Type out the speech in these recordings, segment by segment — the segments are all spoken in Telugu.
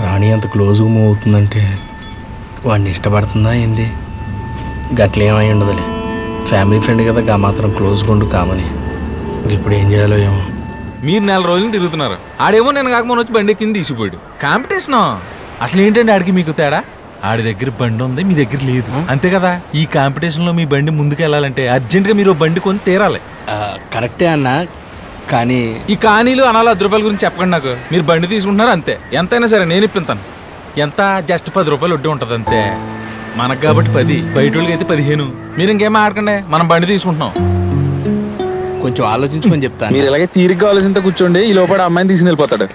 రాణి అంత క్లోజ్గా మూవ్ అవుతుందంటే వాడిని ఇష్టపడుతుందా ఏంది? గట్లేమై ఉండదులే, ఫ్యామిలీ ఫ్రెండ్ కదా, గా మాత్రం క్లోజ్గా ఉండు కామని. ఇప్పుడు ఏం చేయాలో ఏమో. మీరు 4 రోజులు తిరుగుతున్నారు, ఆడేమో నేను కాకమని వచ్చి బండి కింద తీసిపోయాడు. కాంపిటీషను అసలు ఏంటండి ఆడికి మీకు తేడా? ఆడి దగ్గర బండి ఉంది, మీ దగ్గర లేదు, అంతే కదా. ఈ కాంపిటీషన్లో మీ బండి ముందుకు వెళ్ళాలంటే అర్జెంట్గా మీరు బండి కొని తీరాలి. కరెక్టే అన్న, కానీ ఈ కానీలు అనాలి 10 రూపాయల గురించి చెప్పకండి నాకు. మీరు బండి తీసుకుంటున్నారు అంతే, ఎంతైనా సరే నేను ఇప్పిస్తాను. ఎంత జస్ట్ 10 రూపాయలు వడ్డీ ఉంటుంది అంతే. మనకు కాబట్టి 10, బయట వాళ్ళకి అయితే 15. మీరు ఇంకేం ఆడకండి, మనం బండి తీసుకుంటున్నాం. కొంచెం ఆలోచించుకొని చెప్తాను. మీరు ఇలాగే తీరిగ్గా ఆలోచించే కూర్చోండి, ఈ లోపల అమ్మాయిని తీసుకుని వెళ్ళిపోతాడు.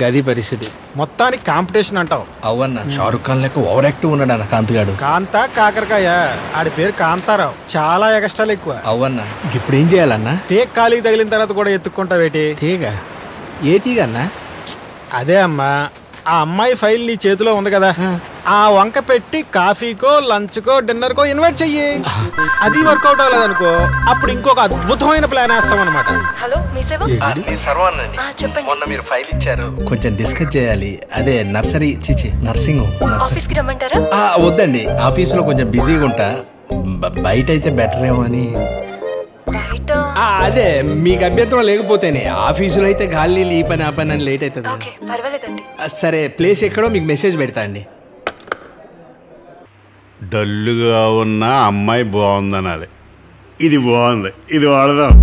గది పరిస్థితి. మొత్తానికి కాంపిటీషన్ అంటావు. అవన్న షారుఖ్ ఖాన్ లెక్క ఓవర్ యాక్టివ్ ఉన్నాడు అన్న కాంతగాడు. కాంత కాకరకాయ, ఆడి పేరు కాంతారావు, చాలా ఎగస్ట్రాలు ఎక్కువ. అవన్న ఇప్పుడు ఏం చేయాలన్నా? తీగ ఖాళీకి తగిలిన తర్వాత కూడా ఎత్తుక్కుంటావేటి? తీగ? ఏ తీగ అన్నా? అదే అమ్మా, ఆ అమ్మాయి ఫైల్ నీ చేతిలో ఉంది కదా, ఆ వంక పెట్టి కాఫీకో లంచ్కో డిన్నర్కో ఇన్వైట్ చెయ్యి. అది వర్కౌట్ అవ్వలేదనుకో అప్పుడు ఇంకొక అద్భుతమైన ప్లాన్ వేస్తాం అనమాట. మొన్న మీరు ఫైల్ ఇచ్చారు, కొంచెం డిస్కస్ చేయాలి. అదే నర్సరీ నర్సింగ్. వద్దండి, ఆఫీసులో కొంచెం బిజీగా ఉంటా, బయట అయితే బెటర్ ఏమో అని. అదే మీకు అభ్యంతరం లేకపోతేనే, ఆఫీసులో అయితే గాలి ఈ పని ఆ పని అని లేట్ అవుతుంది. సరే, ప్లేస్ ఎక్కడో మీకు మెసేజ్ పెడతా అండి. డల్లుగా ఉన్న అమ్మాయి బాగుందనాలి. ఇది బాగుంది, ఇది వాడదాం.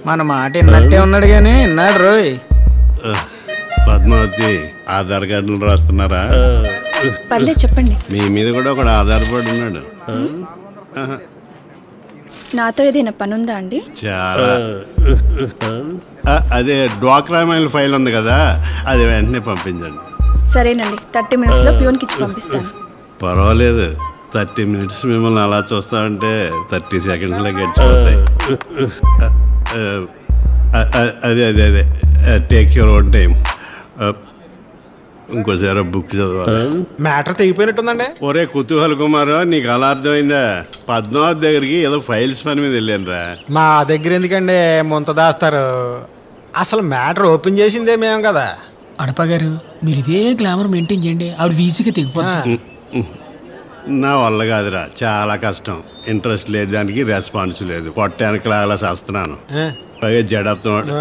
మన మాట విన్నట్టే ఉన్నాడు కానీ విన్నాడు రోయ్. పద్మావతి, ఆధార్ కార్డులు రాస్తున్నారా? పర్లేదు చెప్పండి. మీ మీద కూడా ఒకడు ఆధారపడి ఉన్నాడు. నాతో ఏదైనా పని ఉందా అండి? చాలా. అదే డ్వాక్రా మైల్ ఫైల్ ఉంది కదా, అది వెంటనే పంపించండి. సరేనండి, 30 minutes లో ప్యూన్కి ఇచ్చి పంపిస్తాను. పర్వాలేదు, 30 minutes మిమ్మల్ని అలా చూస్తామంటే 30 secondsలో గడిచిపోతాయి. అదే అదే అదే టేక్ యువర్ ఓన్ టైం. ఇంకోసారి బుక్ చదవాలి. మ్యాటర్ తెగిపోయినట్టుందండి. ఒరే కుతూహల్ కుమార్, నీకు అలా అర్థమైందా? పద్మావతి దగ్గరికి ఏదో ఫైల్స్ పని మీద వెళ్ళాను రా. మా దగ్గర ఎందుకండి ముంత దాస్తారు, అసలు మ్యాటర్ ఓపెన్ చేసిందే మేము కదా. అడపగారు, మీరు ఇదే గ్లామర్ మెయింటైన్ చేయండి, ఆవిడ ఈజీగా తెగిపోతుంది. నా వల్ల కాదురా, చాలా కష్టం. ఇంట్రెస్ట్ లేదు, దానికి రెస్పాన్స్ లేదు. పొట్టానికి లాగా చేస్తున్నాను, పైగా జడవుతున్నాడు.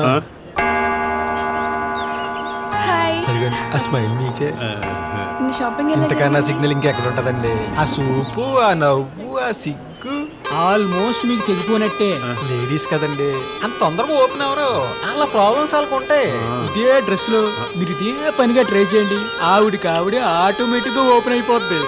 ఇంతకన్నా సిగ్నల్ ఇంకెక్కడ ఉంటదండి? ఆ సూపు, ఆ నవ్వు, ఆ సిగ్గు ఆల్మోస్ట్ మీకు తెగిపోయినట్టే. లేడీస్ కదండి, అంత తొందరగా ఓపెన్ అవరు, అలా ప్రాబ్లమ్స్ వాళ్ళకు ఉంటాయి. ఇదే డ్రెస్ లో మీరు ఇదే పనిగా ట్రై చేయండి, ఆవిడకి ఆవిడ ఆటోమేటిక్ గా ఓపెన్ అయిపోద్ది.